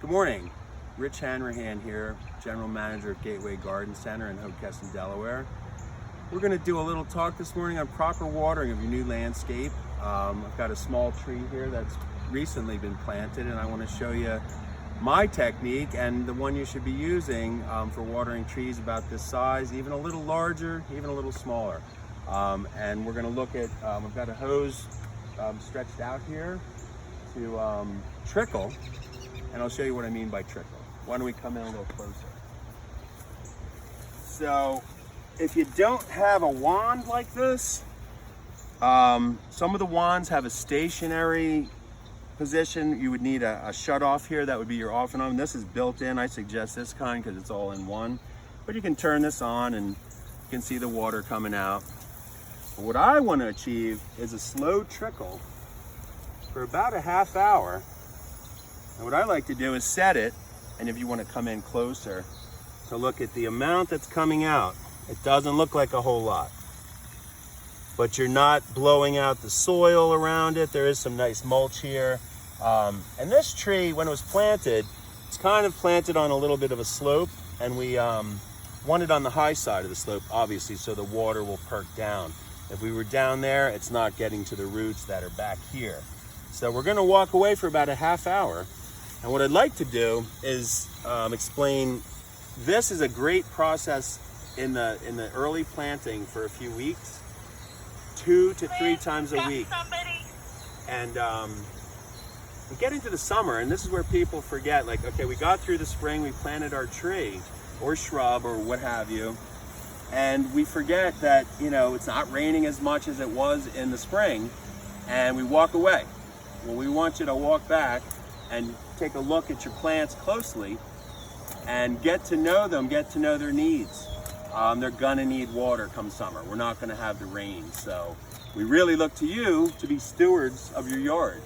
Good morning. Rich Hanrahan here, General Manager of Gateway Garden Center in Hockessin, Delaware. We're going to do a little talk this morning on proper watering of your new landscape. I've got a small tree here that's recently been planted, and I want to show you my technique and the one you should be using for watering trees about this size, even a little larger, even a little smaller. And we're going to look at, I've got a hose stretched out here to trickle, and I'll show you what I mean by trickle. Why don't we come in a little closer? So if you don't have a wand like this, some of the wands have a stationary position. You would need a shut off here. That would be your off and on. This is built in. I suggest this kind because it's all in one. But you can turn this on and you can see the water coming out. But what I want to achieve is a slow trickle for about a half hour. And what I like to do is set it, and if you want to come in closer to look at the amount that's coming out, it doesn't look like a whole lot. But you're not blowing out the soil around it. There is some nice mulch here. And this tree, when it was planted, it's kind of planted on a little bit of a slope, and we want it on the high side of the slope, obviously, so the water will perk down. If we were down there, it's not getting to the roots that are back here. So we're gonna walk away for about a half hour. And what I'd like to do is explain, this is a great process in the early planting for a few weeks, 2 to 3 times a week. And we get into the summer, and this is where people forget, like, okay, we got through the spring, we planted our tree or shrub or what have you, and we forget that, you know, it's not raining as much as it was in the spring, and we walk away. Well, we want you to walk back and take a look at your plants closely and get to know them, get to know their needs. They're gonna need water come summer. We're not gonna have the rain. So we really look to you to be stewards of your yard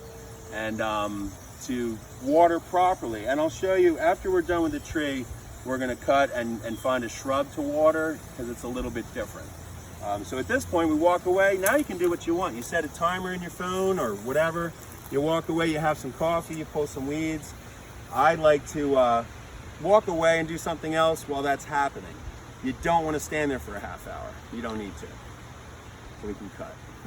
and to water properly. And I'll show you, after we're done with the tree, we're gonna cut and find a shrub to water because it's a little bit different. So at this point, we walk away. Now you can do what you want. You set a timer in your phone or whatever. You walk away, you have some coffee, you pull some weeds. I like to walk away and do something else while that's happening. You don't want to stand there for a half hour. You don't need to. So we can cut.